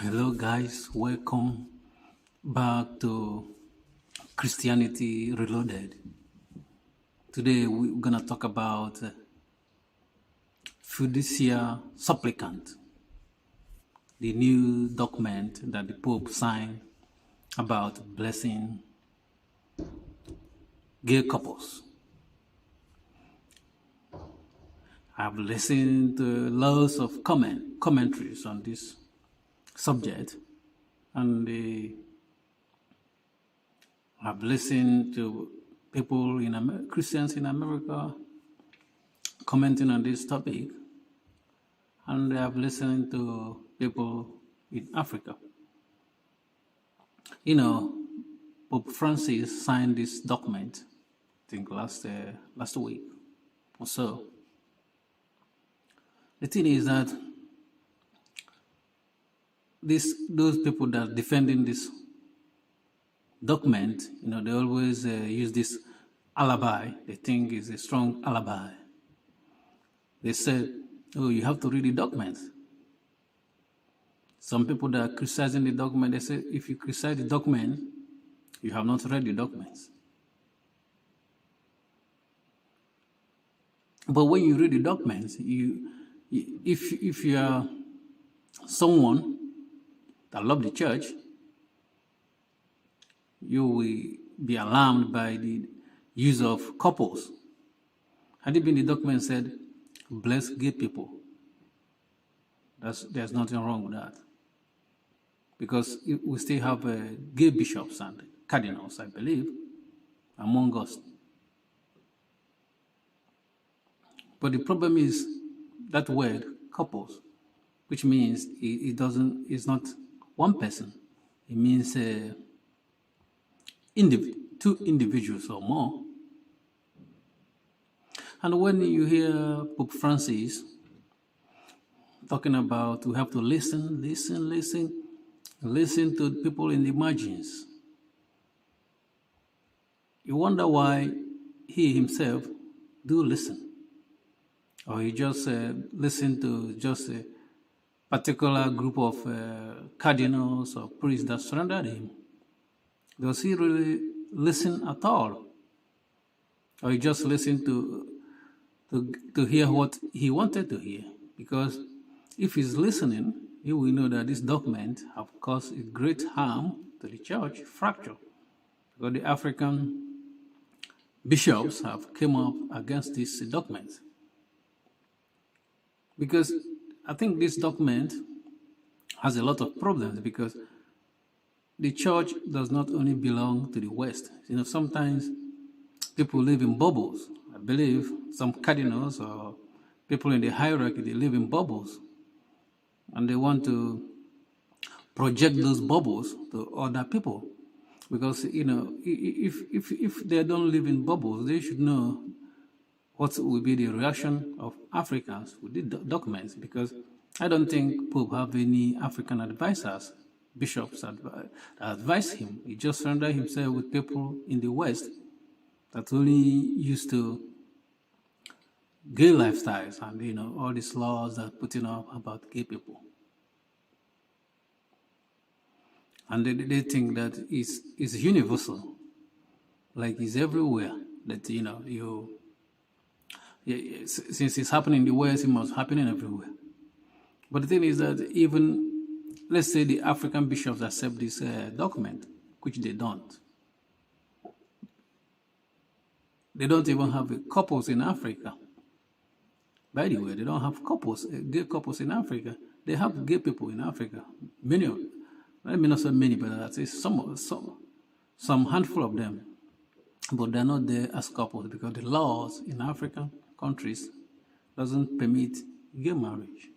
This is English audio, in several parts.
Hello, guys. Welcome back to Christianity Reloaded. Today, we're going to talk about Fiducia Supplicant, the new document that the Pope signed about blessing gay couples. I've listened to lots of commentaries on this subject, and I've listened to people Christians in America commenting on this topic, and I've listened to people in Africa. You know, Pope Francis signed this document, I think last week or so. The thing is that those people that are defending this document, they always use this alibi. They think it's a strong alibi. They said, "Oh, you have to read the document." Some people that are criticizing the document, they say, if you criticize the document, you have not read the documents. But when you read the documents, if you are someone that love the church, you will be alarmed by the use of couples. Had it been the document said, bless gay people, there's nothing wrong with that. Because we still have gay bishops and cardinals, I believe, among us. But the problem is that word, couples, which means it's not one person. It means two individuals or more. And when you hear Pope Francis talking about we have to listen to people in the margins, you wonder why he himself do listen. Or he just listen to just a particular group of cardinals or priests that surrendered him. Does he really listen at all? Or he just listened to hear what he wanted to hear? Because if he's listening, he will know that this document have caused a great harm to the church, fracture. Because the African bishops have come up against this document. Because I think this document has a lot of problems, because the church does not only belong to the West. Sometimes people live in bubbles. I believe some cardinals or people in the hierarchy, they live in bubbles. And they want to project those bubbles to other people. Because, if they don't live in bubbles, they should know what will be the reaction of Africans with the documents. Because I don't think Pope have any African advisors, bishops that advise him. He just surrendered himself with people in the West that only used to gay lifestyles and all these laws that are putting up about gay people. And they think that it's universal, like it's everywhere. That since it's happening in the West, it must happen everywhere. But the thing is that even, let's say the African bishops accept this document, which they don't. They don't even have couples in Africa. By the way, they don't have gay couples in Africa. They have gay people in Africa. Many of them. I mean, not so many, but at least some handful of them. But they're not there as couples because the laws in African countries doesn't permit gay marriage.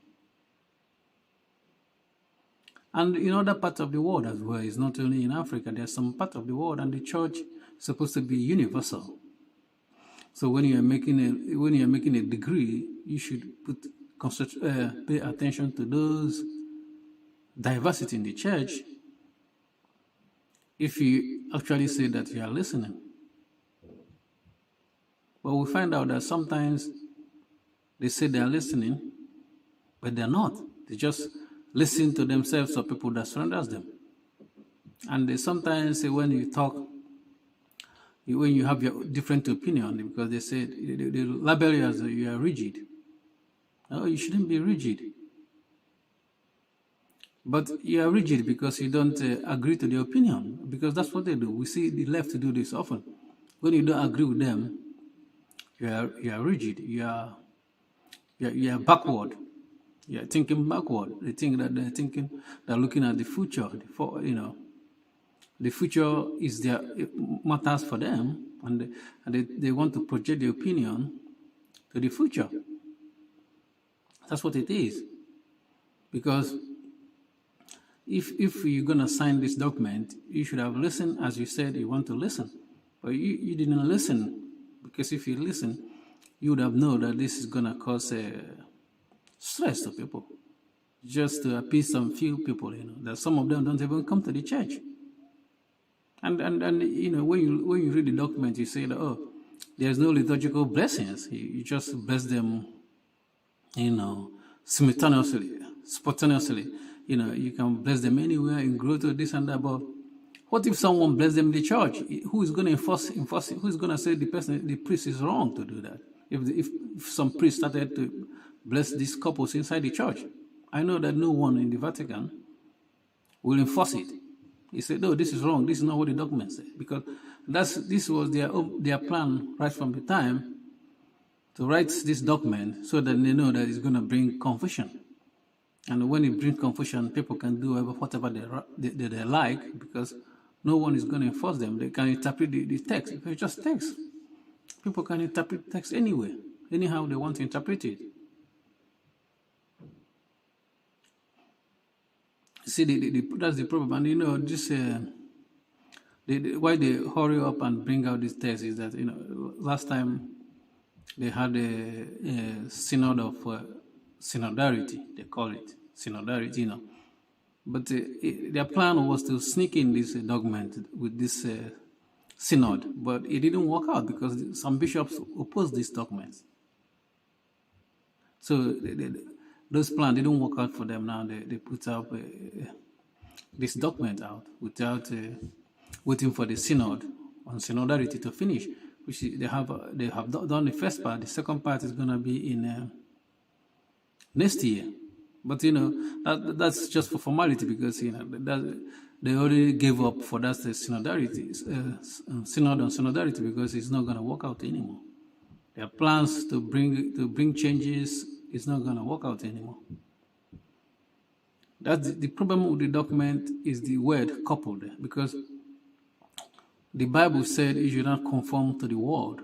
And in other parts of the world as well, it's not only in Africa, there's some part of the world, and the church is supposed to be universal. So when you're making a degree, you should pay attention to those diversity in the church. If you actually say that you are listening. But we find out that sometimes they say they are listening, but they're not. They just listen to themselves or people that surrounders them. And they sometimes say when you talk, when you have your different opinion, because they say they label you as you are rigid. No, you shouldn't be rigid. But you are rigid because you don't agree to their opinion, because that's what they do. We see the left do this often. When you don't agree with them, you are rigid. You are backward. You are thinking backward. They think that they're looking at the future. The future is it matters for them, and they want to project their opinion to the future. That's what it is. Because if you're gonna sign this document, you should have listened, as you said you want to listen, but you didn't listen. Because if you listen, you would have known that this is gonna cause stress to people, just to appease some few people. That some of them don't even come to the church. And when you read the document, you say that there's no liturgical blessings. You just bless them, simultaneously, spontaneously. You can bless them anywhere in grotto, this and that. But what if someone bless them in the church? Who is going to enforce it? Who is going to say the priest is wrong to do that? If some priest started to bless these couples inside the church, I know that no one in the Vatican will enforce it. He said, no, this is wrong. This is not what the document said. Because this was their plan right from the time to write this document, so that they know that it's going to bring confusion. And when it brings confusion, people can do whatever they like, because no one is going to enforce them. They can interpret the text. If it's just text, people can interpret text anyway, anyhow they want to interpret it. See, that's the problem. And this why they hurry up and bring out this text is that last time they had a synod of synodality, they call it synodality, but their plan was to sneak in this document with this synod, but it didn't work out because some bishops opposed these documents. So those plans didn't work out for them. Now they put up this document out without waiting for the synod on synodality to finish, which they have done the first part. The second part is going to be in next year. But that's just for formality, because they already gave up for that synodality, synod on synodality, because it's not going to work out anymore. Their plans to bring changes is not going to work out anymore. That's the problem with the document, is the word coupled, because the Bible said you should not conform to the world.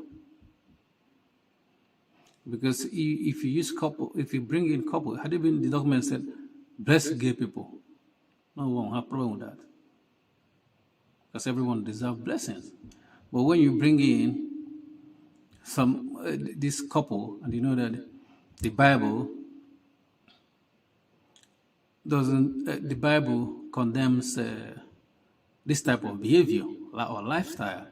Because if you use couple, if you bring in couple, had it been the document said bless gay people, no one will have a problem with that, because everyone deserves blessings. But when you bring in this couple, and you know that the Bible the Bible condemns this type of behavior or lifestyle,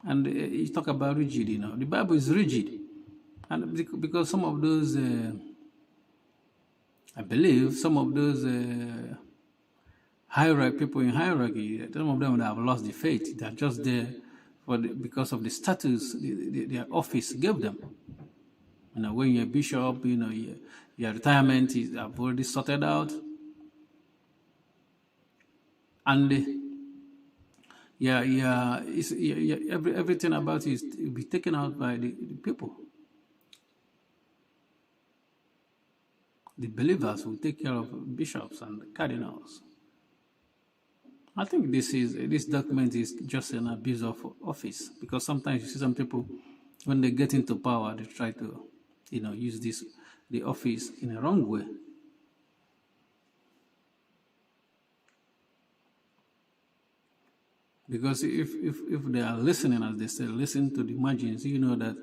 and you talk about rigid. The Bible is rigid. And because some of those, I believe, some of those people in hierarchy, some of them have lost the faith. They're just there because of the status their office gave them. When you're a bishop, your retirement is already sorted out, and everything about it will be taken out by the people. The believers will take care of bishops and cardinals. I think this document is just an abuse of office, because sometimes you see some people, when they get into power, they try to, use the office in a wrong way. Because if they are listening, as they say, listen to the margins, you know that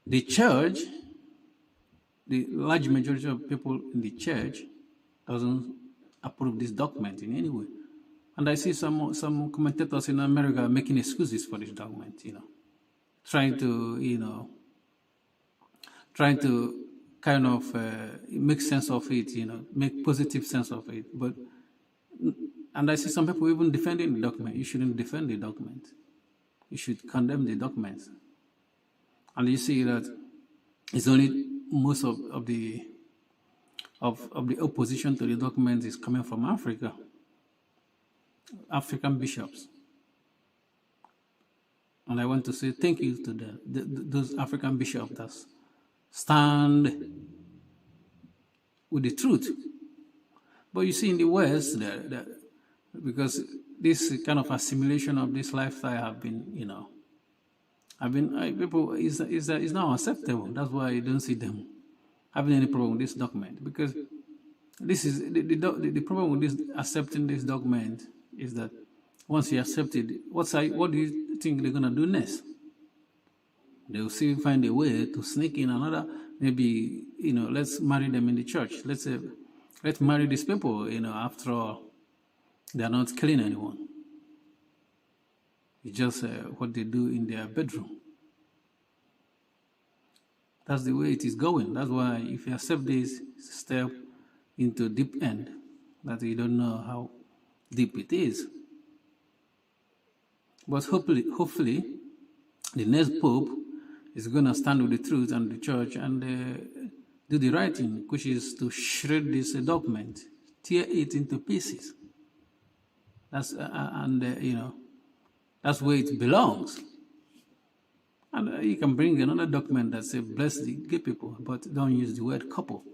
the church, the large majority of people in the church doesn't approve this document in any way. And I see some commentators in America making excuses for this document, trying to kind of make sense of it, make positive sense of it. And I see some people even defending the document. You shouldn't defend the document. You should condemn the document. And you see that it's only most of the opposition to the document is coming from Africa, African bishops. And I want to say thank you to those African bishops that stand with the truth. But you see in the West, because this kind of assimilation of this lifestyle have been, people is now acceptable. That's why you don't see them having any problem with this document, because this is the problem with this accepting this document is that once you accept it, what do you think they're gonna do next? They'll still find a way to sneak in another, maybe, let's marry them in the church. Let's marry these people, after all, they're not killing anyone. It's just what they do in their bedroom. That's the way it is going. That's why if you accept this step into deep end, that you don't know how deep it is. But hopefully, the next pope is going to stand with the truth and the church and do the right thing, which is to shred this document, tear it into pieces. That's that's where it belongs. And you can bring another document that says bless the gay people, but don't use the word couple.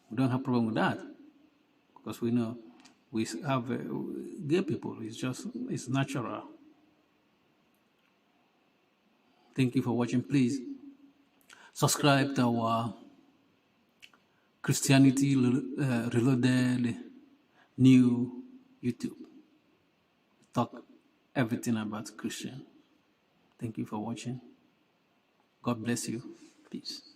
We don't have a problem with that, because we know we have gay people. It's natural. Thank you for watching. Please subscribe to our Christianity Reloaded new YouTube. Talk everything about Christian. Thank you for watching. God bless you. Peace.